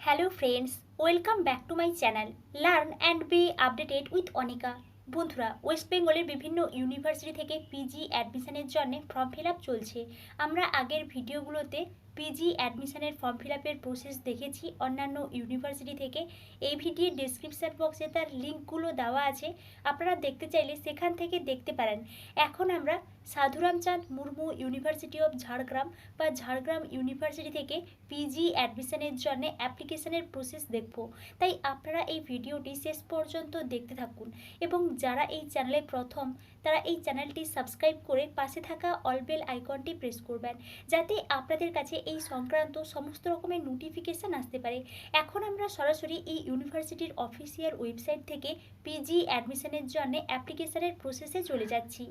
Hello friends, welcome back to my channel learn and B updated with Anika. বন্ধুরা, West বেঙ্গলের বিভিন্ন university থেকে PG অ্যাডমিশনের জন্য ফর্ম ফিল আপ চলছে। আমরা আগের ভিডিওগুলোতে পিজি অ্যাডমিশনের ফর্ম ফিল আপের প্রসেস দেখেছি অন্যান্য ইউনিভার্সিটি থেকে। এই ভিডিওর ডেসক্রিপশন বক্সে তার লিঙ্কগুলো দেওয়া আছে, আপনারা দেখতে চাইলে সেখান থেকে দেখতে পারেন। এখন আমরা সাধুরামচাঁদ মুর্মু ইউনিভার্সিটি অফ ঝাড়গ্রাম বা ঝাড়গ্রাম ইউনিভার্সিটি থেকে পিজি অ্যাডমিশনের জন্য অ্যাপ্লিকেশনের প্রসেস দেখব। তাই আপনারা এই ভিডিওটি শেষ পর্যন্ত দেখতে থাকুন এবং যারা এই চ্যানেলে প্রথম তারা এই চ্যানেলটি সাবস্ক্রাইব করে পাশে থাকা অল বেল আইকনটি প্রেস করবেন, যাতে আপনাদের কাছে এই সংক্রান্ত সমস্ত রকমের নোটিফিকেশান আসতে পারে। এখন আমরা সরাসরি এই ইউনিভার্সিটির অফিসিয়াল ওয়েবসাইট থেকে পিজি অ্যাডমিশনের জন্য অ্যাপ্লিকেশনের প্রসেসে চলে যাচ্ছি।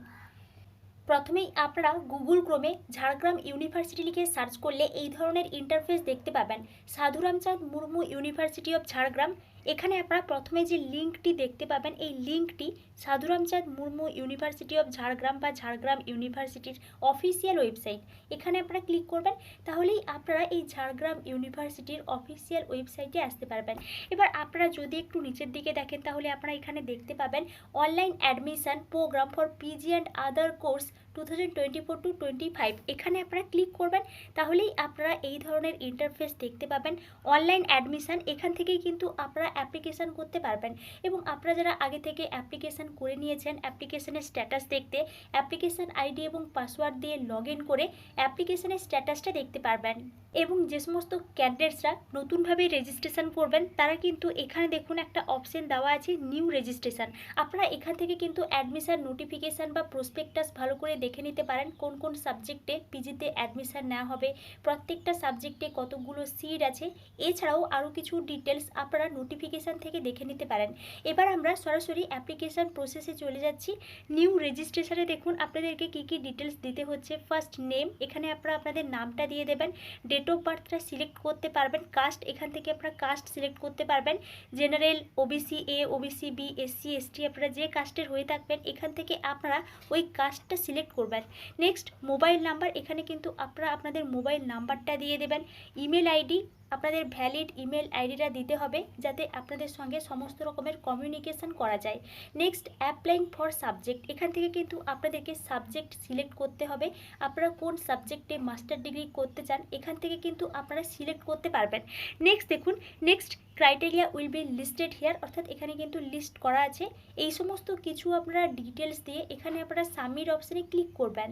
প্রথমেই আপনারা গুগল ক্রোমে ঝাড়গ্রাম ইউনিভার্সিটি লিখে সার্চ করলে এই ধরনের ইন্টারফেস দেখতে পাবেন, সাধুরামচাঁদ মুর্মু ইউনিভার্সিটি অফ ঝাড়গ্রাম। এখানে আপনারা প্রথমে যে লিঙ্কটি দেখতে পাবেন, এই লিঙ্কটি সাধুরামচাঁদ মুর্মু ইউনিভার্সিটি অফ ঝাড়গ্রাম বা ঝাড়গ্রাম ইউনিভার্সিটির অফিসিয়াল ওয়েবসাইট। এখানে আপনারা ক্লিক করবেন, তাহলেই আপনারা এই ঝাড়গ্রাম ইউনিভার্সিটির অফিসিয়াল ওয়েবসাইটে আসতে পারবেন। এবার আপনারা যদি একটু নিচের দিকে দেখেন, তাহলে আপনারা এখানে দেখতে পাবেন online admission programme for PG and other course 2024-25। এখানে আপনারা ক্লিক করবেন, তাহলেই আপনারা এই ধরনের ইন্টারফেস দেখতে পাবেন। অনলাইন অ্যাডমিশন, এখান থেকেই কিন্তু আপনারা অ্যাপ্লিকেশান করতে পারবেন এবং আপনারা যারা আগে থেকে অ্যাপ্লিকেশান করে নিয়েছেন, অ্যাপ্লিকেশানের স্ট্যাটাস দেখতে অ্যাপ্লিকেশান আইডি এবং পাসওয়ার্ড দিয়ে লগ ইন করে অ্যাপ্লিকেশানের স্ট্যাটাসটা দেখতে পারবেন। এবং যে সমস্ত ক্যান্ডিডেটসরা নতুনভাবে রেজিস্ট্রেশন করবেন, তারা কিন্তু এখানে দেখুন একটা অপশন দেওয়া আছে নিউ রেজিস্ট্রেশন। আপনারা এখান থেকে কিন্তু অ্যাডমিশন নোটিফিকেশান বা প্রসপেক্টাস ভালো করে দেখে নিতে পারেন, কোন কোন সাবজেক্টে পিজিতে অ্যাডমিশন নেওয়া হবে, প্রত্যেকটা সাবজেক্টে কতগুলো সিট আছে, এছাড়াও আরও কিছু ডিটেলস আপনারা নোটিফিকেশান থেকে দেখে নিতে পারেন। এবার আমরা সরাসরি অ্যাপ্লিকেশান প্রসেসে চলে যাচ্ছি। নিউ রেজিস্ট্রেশনে দেখুন আপনাদেরকে কী কী ডিটেলস দিতে হচ্ছে। ফার্স্ট নেম, এখানে আপনারা আপনাদের নামটা দিয়ে দেবেন। ডেট অফ বার্থটা সিলেক্ট করতে পারবেন। কাস্ট, এখান থেকে আপনারা কাস্ট সিলেক্ট করতে পারবেন। General, OBC A, OBC B, SC ST, আপনারা যে কাস্টের হয়ে থাকবেন এখান থেকে আপনারা ওই কাস্টটা সিলেক্ট করবেন। নেক্সট মোবাইল নাম্বার, এখানে কিন্তু আপনারা আপনাদের মোবাইল নাম্বারটা দিয়ে দেবেন। ইমেল আইডি, আপনাদের ভ্যালিড ইমেল আইডিটা দিতে হবে, যাতে আপনাদের সঙ্গে সমস্ত রকমের কমিউনিকেশান করা যায়। নেক্সট অ্যাপ্লাইং ফর সাবজেক্ট, এখান থেকে কিন্তু আপনাদেরকে সাবজেক্ট সিলেক্ট করতে হবে। আপনারা কোন সাবজেক্টে মাস্টার ডিগ্রি করতে চান, এখান থেকে কিন্তু আপনারা সিলেক্ট করতে পারবেন। নেক্সট দেখুন, next criteria will be listed here, অর্থাৎ এখানে কিন্তু লিস্ট করা আছে। এই সমস্ত কিছু আপনারা ডিটেলস দিয়ে এখানে আপনারা সাবমিট অপশানে ক্লিক করবেন।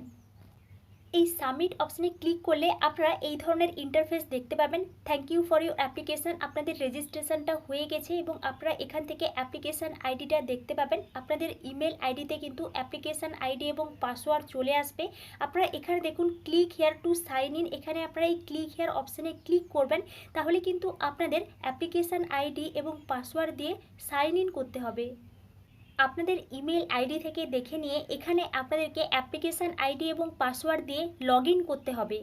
এই সাবমিট অপশানে ক্লিক করলে আপনারা এই ধরনের ইন্টারফেস দেখতে পাবেন। Thank you for your application, আপনাদের রেজিস্ট্রেশনটা হয়ে গেছে এবং আপনারা এখান থেকে অ্যাপ্লিকেশান আইডিটা দেখতে পাবেন। আপনাদের ইমেল আইডিতে কিন্তু অ্যাপ্লিকেশান আইডি এবং পাসওয়ার্ড চলে আসবে। আপনারা এখানে দেখুন click here to sign in, এখানে আপনারা এই ক্লিক হেয়ার অপশানে ক্লিক করবেন, তাহলে কিন্তু আপনাদের অ্যাপ্লিকেশান আইডি এবং পাসওয়ার্ড দিয়ে সাইন ইন করতে হবে। আপনাদের ইমেল আইডি থেকে দেখে নিয়ে এখানে আপনাদেরকে অ্যাপ্লিকেশান আইডি এবং পাসওয়ার্ড দিয়ে লগ ইন করতে হবে।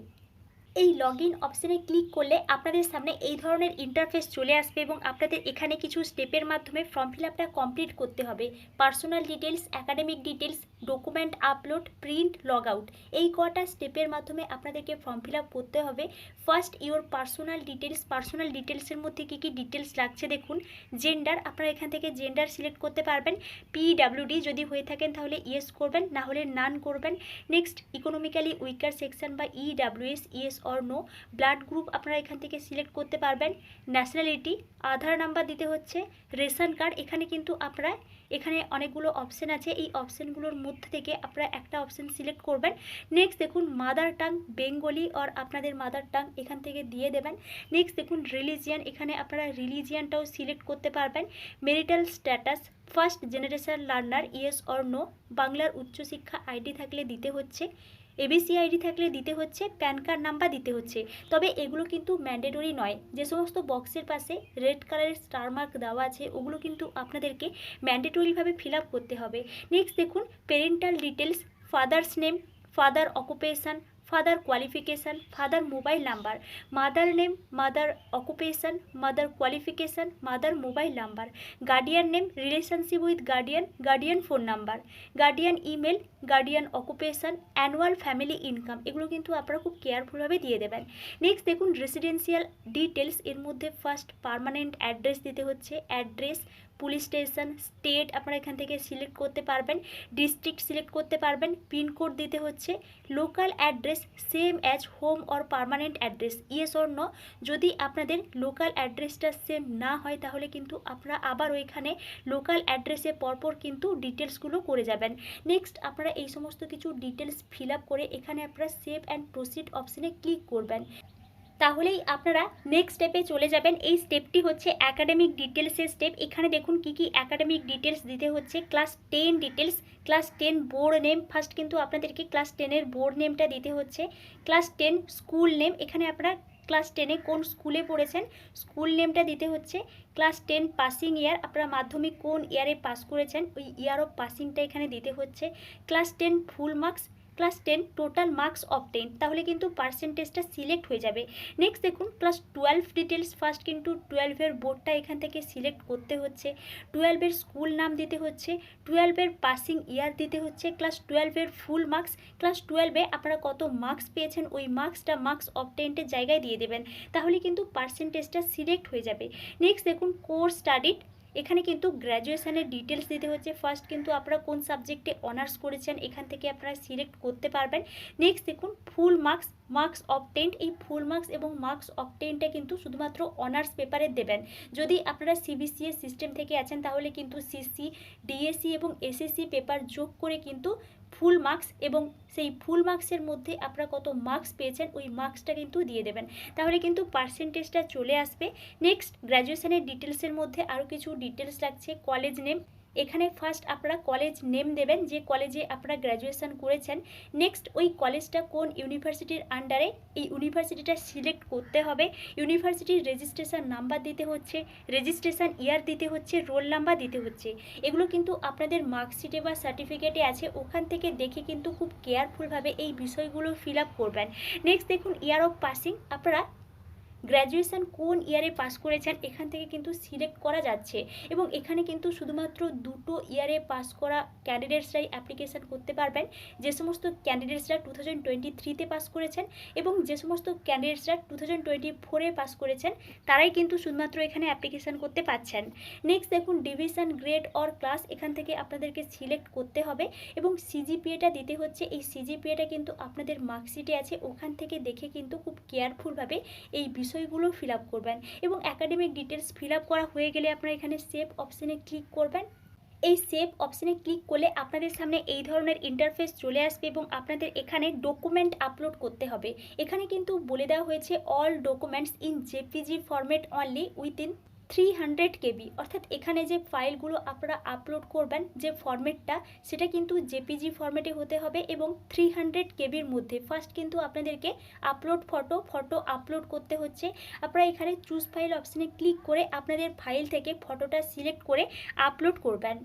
এই লগ ইন অপশানে ক্লিক করলে আপনাদের সামনে এই ধরনের ইন্টারফেস চলে আসবে এবং আপনাদের এখানে কিছু স্টেপের মাধ্যমে ফর্ম ফিল আপটা কমপ্লিট করতে হবে। Personal details, academic details, document upload, print, log out, এই কটা স্টেপের মাধ্যমে আপনাদেরকে ফর্ম ফিল আপ করতে হবে। First your personal details, personal ডিটেলসের মধ্যে কী কী ডিটেলস লাগছে দেখুন। জেন্ডার, আপনারা এখান থেকে জেন্ডার সিলেক্ট করতে পারবেন। পিডাব্লিউডি যদি হয়ে থাকেন তাহলে ইয়েস করবেন, না হলে নান করবেন। নেক্সট ইকোনমিক্যালি উইকার সেকশন বা EWS, yes or no. Blood group আপনারা এখান থেকে সিলেক্ট করতে পারবেন। ন্যাশনালিটি, আধার নাম্বার দিতে হচ্ছে। রেশন কার্ড, এখানে কিন্তু আপনারা এখানে অনেকগুলো অপশান আছে, এই অপশানগুলোর মধ্যে থেকে আপনারা একটা অপশান সিলেক্ট করবেন। নেক্সট দেখুন মাদার টাং, বেঙ্গলি অর আপনাদের মাদার টাং এখান থেকে দিয়ে দেবেন। নেক্সট দেখুন রিলিজিয়ান, এখানে আপনারা রিলিজিয়ানটাও সিলেক্ট করতে পারবেন। Marital status, first generation learner, yes or no. বাংলার উচ্চশিক্ষা আইডি থাকলে দিতে হচ্ছে, এবিসি আইডি থাকলে দিতে হচ্ছে, প্যান কার্ড নাম্বার দিতে হচ্ছে। তবে এগুলো কিন্তু ম্যান্ডেটরি নয়। যে সমস্ত বক্সের পাশে রেড কালারের স্টার মার্ক দেওয়া আছে ওগুলো কিন্তু আপনাদেরকে ম্যান্ডেটরিভাবে ফিল আপ করতে হবে। নেক্সট দেখুন parental details, father's name, father occupation, father qualification, father mobile number, mother name, mother occupation, mother qualification, mother mobile number, guardian name, relationship with guardian, guardian phone number, guardian email, guardian occupation, annual family income, এগুলো কিন্তু আপনারা খুব কেয়ারফুলভাবে দিয়ে দেবেন। Next দেখুন residential details, এর মধ্যে first permanent address দিতে হচ্ছে, অ্যাড্রেস, পুলিশ স্টেশন, স্টেট আপনারা এখান থেকে সিলেক্ট করতে পারবেন, ডিস্ট্রিক্ট সিলেক্ট করতে পারবেন, পিনকোড দিতে হচ্ছে, local address same as home or permanent address, yes or no. যদি আপনাদের লোকাল অ্যাড্রেসটা সেম না হয় তাহলে কিন্তু আপনারা আবার ওইখানে লোকাল অ্যাড্রেসে পরপর কিন্তু ডিটেলসগুলো করে যাবেন। নেক্সট আপনারা এই সমস্ত কিছু ডিটেলস ফিল আপ করে এখানে আপনারা সেভ অ্যান্ড প্রসিড অপশানে ক্লিক করবেন, তাহলেই আপনারা নেক্সট স্টেপে চলে যাবেন। এই স্টেপটি হচ্ছে অ্যাকাডেমিক ডিটেলসের স্টেপ। এখানে দেখুন কি কি অ্যাকাডেমিক ডিটেলস দিতে হচ্ছে। Class 10 details, class 10 board name, first কিন্তু আপনাদেরকে ক্লাস 10-এর বোর্ড নেমটা দিতে হচ্ছে। ক্লাস 10 স্কুল নেম, এখানে আপনারা ক্লাস 10-এ কোন স্কুলে পড়েছেন স্কুল নেমটা দিতে হচ্ছে। ক্লাস 10 পাসিং ইয়ার, আপনারা মাধ্যমিক কোন ইয়ারে পাস করেছেন ওই ইয়ার অফ পাসিংটা এখানে দিতে হচ্ছে। Class 10 full marks, class 10 total marks obtain, তাহলে কিন্তু পার্সেন্টেজটা সিলেক্ট হয়ে যাবে। নেক্সট দেখুন ক্লাস 12 ডিটেলস, ফার্স্ট কিন্তু 12-এর বোর্ডটা এখান থেকে সিলেক্ট করতে হচ্ছে, 12-এর স্কুল নাম দিতে হচ্ছে, 12-এর পাসিং ইয়ার দিতে হচ্ছে, ক্লাস 12-এর ফুল মার্কস, ক্লাস 12-এ আপনারা কত মার্কস পেয়েছেন ওই মার্কসটা মার্কস অবটেইনের জায়গায় দিয়ে দেবেন, তাহলে কিন্তু পার্সেন্টেজটা সিলেক্ট হয়ে যাবে। নেক্সট দেখুন কোর্স স্টাডিড, এখানে কিন্তু গ্র্যাজুয়েশনের ডিটেলস দিতে হচ্ছে। ফার্স্ট কিন্তু আপনারা কোন সাবজেক্টে অনার্স করেছেন এখান থেকে আপনারা সিলেক্ট করতে পারবেন। নেক্সট দেখুন ফুল মার্কস, মার্কস অবটেইনড, এই ফুল মার্কস এবং মার্কস অবটেইনটা কিন্তু শুধুমাত্র অনার্স পেপারে দেবেন। যদি আপনারা সিবিসিএস সিস্টেম থেকে আছেন তাহলে কিন্তু সিসি, ডিএসসি এবং এসএসসি পেপার যোগ করে কিন্তু ফুল মার্কস এবং সেই ফুল মার্কসের মধ্যে আপনারা কত মার্কস পেয়েছেন ওই মার্কসটা কিন্তু দিয়ে দেবেন, তাহলে কিন্তু পার্সেন্টেজটা চলে আসবে। নেক্সট গ্র্যাজুয়েশনের ডিটেলসের মধ্যে আরও কিছু ডিটেলস লাগছে। কলেজ নেম, এখানে ফার্স্ট আপনারা কলেজ নেম দেবেন যে কলেজে আপনারা গ্র্যাজুয়েশন করেছেন। নেক্সট ওই কলেজটা কোন ইউনিভার্সিটির আন্ডারে, এই ইউনিভার্সিটিটা সিলেক্ট করতে হবে। ইউনিভার্সিটির রেজিস্ট্রেশন নাম্বার দিতে হচ্ছে, রেজিস্ট্রেশন ইয়ার দিতে হচ্ছে, রোল নাম্বার দিতে হচ্ছে। এগুলো কিন্তু আপনাদের মার্কশিটে বা সার্টিফিকেটে আছে, ওখান থেকে দেখে কিন্তু খুব কেয়ারফুলভাবে এই বিষয়গুলো ফিল আপ করবেন। নেক্সট দেখুন ইয়ার অফ পাসিং, আপনারা গ্র্যাজুয়েশন কোন ইয়ারে পাস করেছেন এখান থেকে কিন্তু সিলেক্ট করা যাচ্ছে এবং এখানে কিন্তু শুধুমাত্র দুটো ইয়ারে পাস করা ক্যান্ডিডেটসরাই অ্যাপ্লিকেশান করতে পারবেন। যে সমস্ত ক্যান্ডিডেটসরা 2023-তে পাস করেছেন এবং যে সমস্ত ক্যান্ডিডেটসরা 2024-এ পাস করেছেন তারাই কিন্তু শুধুমাত্র এখানে অ্যাপ্লিকেশান করতে পারছেন। নেক্সট দেখুন ডিভিশন, গ্রেড অর ক্লাস, এখান থেকে আপনাদেরকে সিলেক্ট করতে হবে এবং সিজিপিএটা দিতে হচ্ছে। এই সিজিপিএটা কিন্তু আপনাদের মার্কশিটে আছে, ওখান থেকে দেখে কিন্তু খুব কেয়ারফুলভাবে এই বিষয়গুলো ফিল আপ করবেন এবং একাডেমিক ডিটেলস ফিল আপ করা হয়ে গেলে আপনারা এখানে সেভ অপশানে ক্লিক করবেন। এই সেভ অপশানে ক্লিক করলে আপনাদের সামনে এই ধরনের ইন্টারফেস চলে আসবে এবং আপনাদের এখানে ডকুমেন্ট আপলোড করতে হবে। এখানে কিন্তু বলে দেওয়া হয়েছে all documents in JPG format only within 300 KB, অর্থাৎ এখানে যে ফাইলগুলো আপনারা আপলোড করবেন যে ফরম্যাটটা সেটা কিন্তু জেপিজি ফরম্যাটে হতে হবে এবং 300 KBর মধ্যে। ফার্স্ট কিন্তু আপনাদেরকে আপলোড ফটো আপলোড করতে হচ্ছে। আপনারা এখানে চুজ ফাইল অপশানে ক্লিক করে আপনাদের ফাইল থেকে ফটোটা সিলেক্ট করে আপলোড করবেন।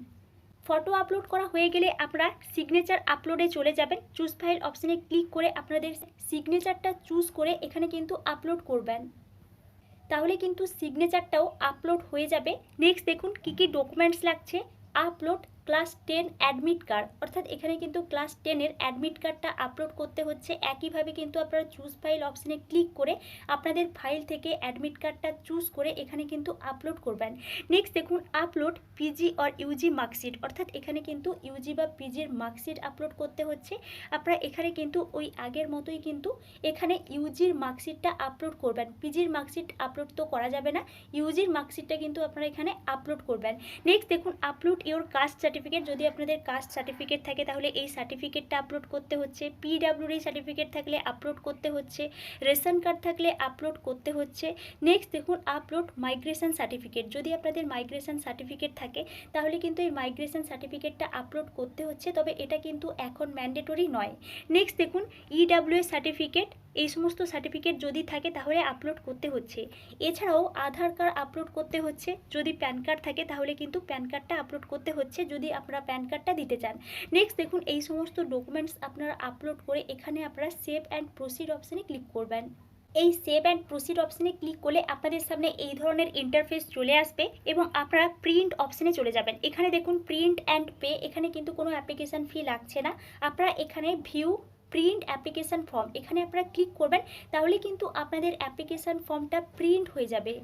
ফটো আপলোড করা হয়ে গেলে আপনারা সিগনেচার আপলোডে চলে যাবেন। চুজ ফাইল অপশানে ক্লিক করে আপনাদের সিগনেচারটা চুজ করে এখানে কিন্তু আপলোড করবেন, তাহলে কিন্তু সিগনেচারটাও আপলোড হয়ে যাবে। নেক্সট দেখুন কি কি ডকুমেন্টস লাগছে। আপলোড ক্লাস 10 অ্যাডমিট কার্ড, অর্থাৎ এখানে কিন্তু ক্লাস 10-এর অ্যাডমিট কার্ডটা আপলোড করতে হচ্ছে। একইভাবে কিন্তু আপনারা চুজ ফাইল অপশানে ক্লিক করে আপনাদের ফাইল থেকে অ্যাডমিট কার্ডটা চুজ করে এখানে কিন্তু আপলোড করবেন। নেক্সট দেখুন upload PG or UG marksheet, অর্থাৎ এখানে কিন্তু ইউজি বা পিজির মার্কশিট আপলোড করতে হচ্ছে। আপনারা এখানে কিন্তু ওই আগের মতোই কিন্তু এখানে ইউজির মার্কশিটটা আপলোড করবেন। পিজির মার্কশিট আপলোড তো করা যাবে না, ইউজির মার্কশিটটা কিন্তু আপনারা এখানে আপলোড করবেন। নেক্সট দেখুন আপলোড ইওর কাস্ট সার্টিফিকেট, যদি আপনাদের কাস্ট সার্টিফিকেট থাকে তাহলে এই সার্টিফিকেটটা আপলোড করতে হচ্ছে। পিডব্লিউডি সার্টিফিকেট থাকলে আপলোড করতে হচ্ছে, রেশন কার্ড থাকলে আপলোড করতে হচ্ছে। নেক্সট দেখুন আপলোড মাইগ্রেশন সার্টিফিকেট, যদি আপনাদের মাইগ্রেশন সার্টিফিকেট থাকে তাহলে কিন্তু এই মাইগ্রেশন সার্টিফিকেটটা আপলোড করতে হচ্ছে, তবে এটা কিন্তু এখন ম্যান্ডেটরি নয়। নেক্সট দেখুন ইডব্লিউএস সার্টিফিকেট, এই সমস্ত সার্টিফিকেট যদি থাকে তাহলে আপলোড করতে হচ্ছে। এছাড়াও আধার কার্ড আপলোড করতে হচ্ছে, যদি প্যান কার্ড থাকে তাহলে কিন্তু প্যান কার্ডটা আপলোড করতে হচ্ছে যদি আপনারা প্যান কার্ডটা দিতে চান। নেক্সট দেখুন, এই সমস্ত ডকুমেন্টস আপনারা আপলোড করে এখানে আপনারা সেভ অ্যান্ড প্রসিড অপশানে ক্লিক করবেন। এই সেভ অ্যান্ড প্রসিড অপশানে ক্লিক করলে আপনাদের সামনে এই ধরনের ইন্টারফেস চলে আসবে এবং আপনারা প্রিন্ট অপশানে চলে যাবেন। এখানে দেখুন প্রিন্ট অ্যান্ড পে, এখানে কিন্তু কোনো অ্যাপ্লিকেশান ফি লাগছে না। আপনারা এখানে ভিউ প্রিন্ট অ্যাপ্লিকেশান ফর্ম, এখানে আপনারা ক্লিক করবেন, তাহলে কিন্তু আপনাদের অ্যাপ্লিকেশান ফর্মটা প্রিন্ট হয়ে যাবে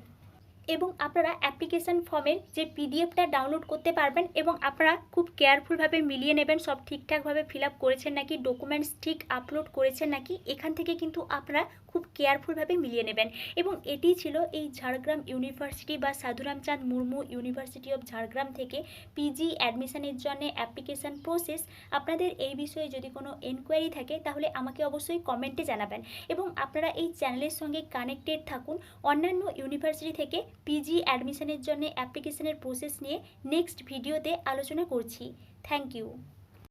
এবং আপনারা অ্যাপ্লিকেশান ফর্মের যে পিডিএফটা ডাউনলোড করতে পারবেন এবং আপনারা খুব কেয়ারফুলভাবে মিলিয়ে নেবেন সব ঠিকঠাকভাবে ফিল আপ করেছেন নাকি, ডকুমেন্টস ঠিক আপলোড করেছেন নাকি, এখান থেকে কিন্তু আপনারা খুব কেয়ারফুলভাবে মিলিয়ে নেবেন। এবং এটি ছিল এই ঝাড়গ্রাম ইউনিভার্সিটি বা সাধুরামচাঁদ মুর্মু ইউনিভার্সিটি অফ ঝাড়গ্রাম থেকে পিজি অ্যাডমিশনের জন্য অ্যাপ্লিকেশান প্রসেস। আপনাদের এই বিষয়ে যদি কোনো এনকোয়ারি থাকে তাহলে আমাকে অবশ্যই কমেন্টে জানাবেন এবং আপনারা এই চ্যানেলের সঙ্গে কানেক্টেড থাকুন। অন্যান্য ইউনিভার্সিটি থেকে পিজি অ্যাডমিশনের জন্য অ্যাপ্লিকেশনের প্রসেস নিয়ে নেক্সট ভিডিওতে আলোচনা করছি। Thank you.